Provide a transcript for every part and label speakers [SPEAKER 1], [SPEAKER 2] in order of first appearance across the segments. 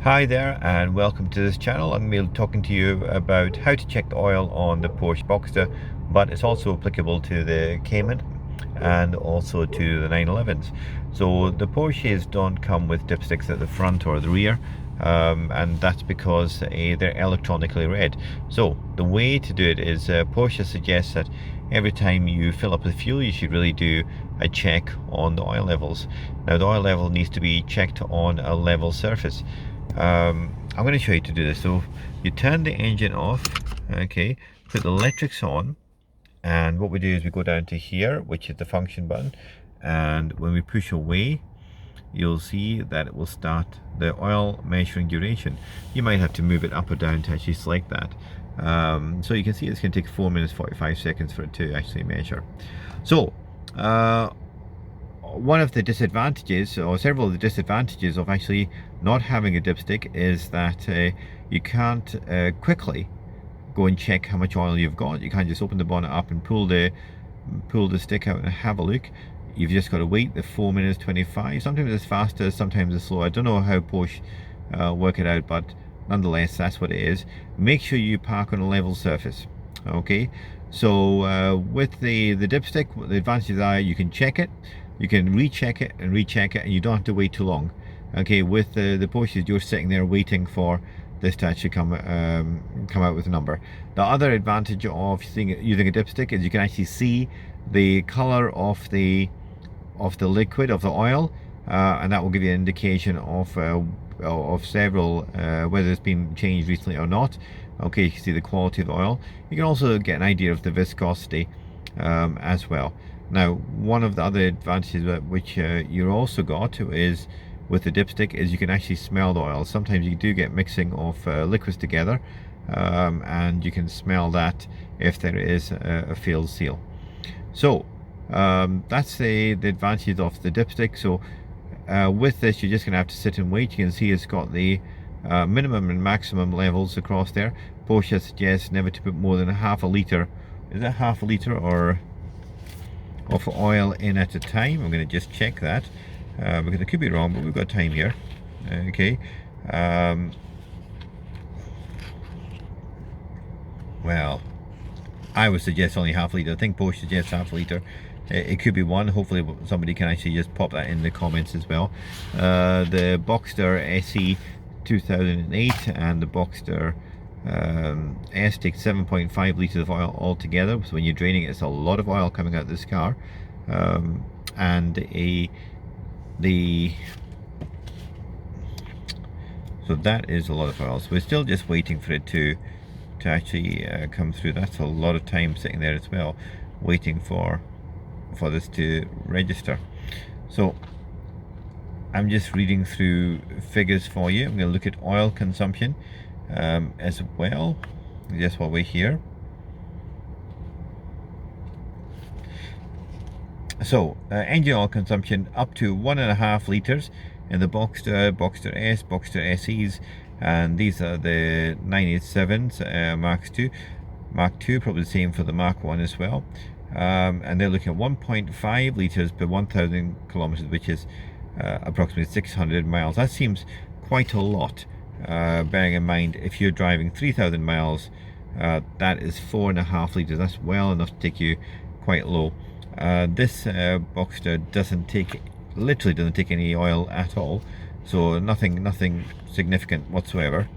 [SPEAKER 1] Hi there and welcome to this channel. I'm going to be talking to you about how to check the oil on the Porsche Boxster, but it's also applicable to the Cayman and also to the 911s. So the Porsches don't come with dipsticks at the front or the rear, and that's because they're electronically read. So the way to do it is Porsche suggests that every time you fill up the fuel you should really do a check on the oil levels. Now the oil level needs to be checked on a level surface. I'm going to show you to do this. So you turn the engine off, okay, put the electrics on, and what we do is we go down to here, which is the function button, and when we push away you'll see that it will start the oil measuring duration. You might have to move it up or down to actually select that. So you can see it's going to take 4 minutes 45 seconds for it to actually measure. So one of the disadvantages, or several of the disadvantages of actually not having a dipstick, is that you can't quickly go and check how much oil you've got. You can't just open the bonnet up and pull the stick out and have a look. You've just got to wait the 4 minutes 25. Sometimes it's faster, sometimes it's slower. I don't know how Porsche work it out, but nonetheless that's what it is. Make sure you park on a level surface. Okay, so with the dipstick, the advantages are you can check it, you can recheck it and recheck it, and you don't have to wait too long. Okay, with the Porsches, you're sitting there waiting for this to actually come out with a number. The other advantage of using a dipstick is you can actually see the color of the liquid, of the oil, and that will give you an indication of several whether it's been changed recently or not. Okay, you can see the quality of the oil. You can also get an idea of the viscosity as well. Now, one of the other advantages which you also got is with the dipstick is you can actually smell the oil. Sometimes you do get mixing of liquids together, and you can smell that if there is a failed seal. So that's the advantage of the dipstick. So with this, you're just going to have to sit and wait. You can see it's got the minimum and maximum levels across there. Porsche suggests never to put more than half a litre. Is that half a litre or of oil in at a time? I'm going to just check that because it could be wrong, but we've got time here. Okay. Well, I would suggest only half a litre. I think Porsche suggests half a litre. It could be one. Hopefully somebody can actually just pop that in the comments as well. The Boxster SE 2008 and the Boxster S takes 7.5 litres of oil altogether. So when you're draining it, it's a lot of oil coming out of this car. So that is a lot of oil. So we're still just waiting for it to actually come through. That's a lot of time sitting there as well, waiting for this to register. So I'm just reading through figures for you. I'm going to look at oil consumption as well, just while we're here. So engine oil consumption up to 1.5 litres in the Boxster, Boxster S, Boxster SEs, and these are the 987s Mark II, probably the same for the Mark 1 as well. And they're looking at 1.5 litres per 1,000 kilometers, which is approximately 600 miles. That seems quite a lot, bearing in mind if you're driving 3,000 miles, that is 4.5 litres. That's well enough to take you quite low. This Boxster literally doesn't take any oil at all, so nothing significant whatsoever,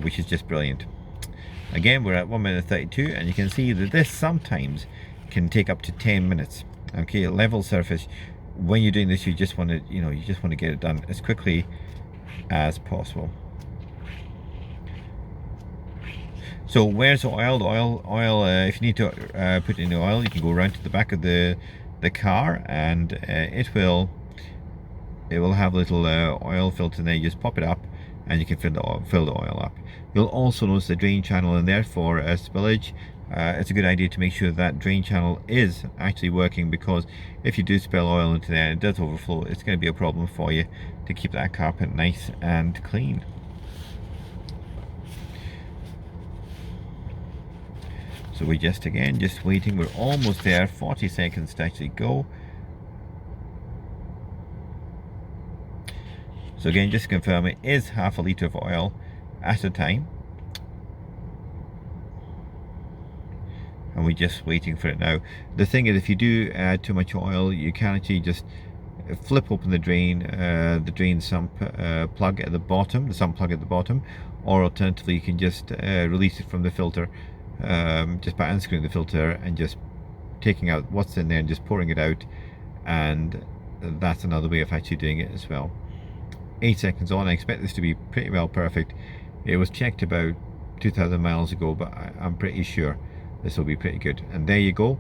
[SPEAKER 1] which is just brilliant. Again, we're at 1 minute 32, and you can see that this sometimes can take up to 10 minutes. Okay, level surface. When you're doing this, you just want to get it done as quickly as possible. So where's the oil? The oil. If you need to put in the oil, you can go around to the back of the car, and it will have a little oil filter in there. You just pop it up, and you can fill the oil up. You'll also notice the drain channel in there for spillage. It's a good idea to make sure that drain channel is actually working, because if you do spill oil into there and it does overflow, it's going to be a problem for you to keep that carpet nice and clean. So we're just waiting. We're almost there. 40 seconds to actually go. So again, just to confirm, it is half a litre of oil at a time. And we're just waiting for it now. The thing is, if you do add too much oil, you can actually just flip open the drain sump plug at the bottom, the sump plug at the bottom, or alternatively you can just release it from the filter just by unscrewing the filter and just taking out what's in there and just pouring it out, and that's another way of actually doing it as well. 8 seconds on. I expect this to be pretty well perfect. It was checked about 2,000 miles ago, but I'm pretty sure this will be pretty good. And there you go,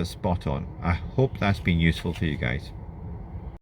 [SPEAKER 1] spot on. I hope that's been useful for you guys.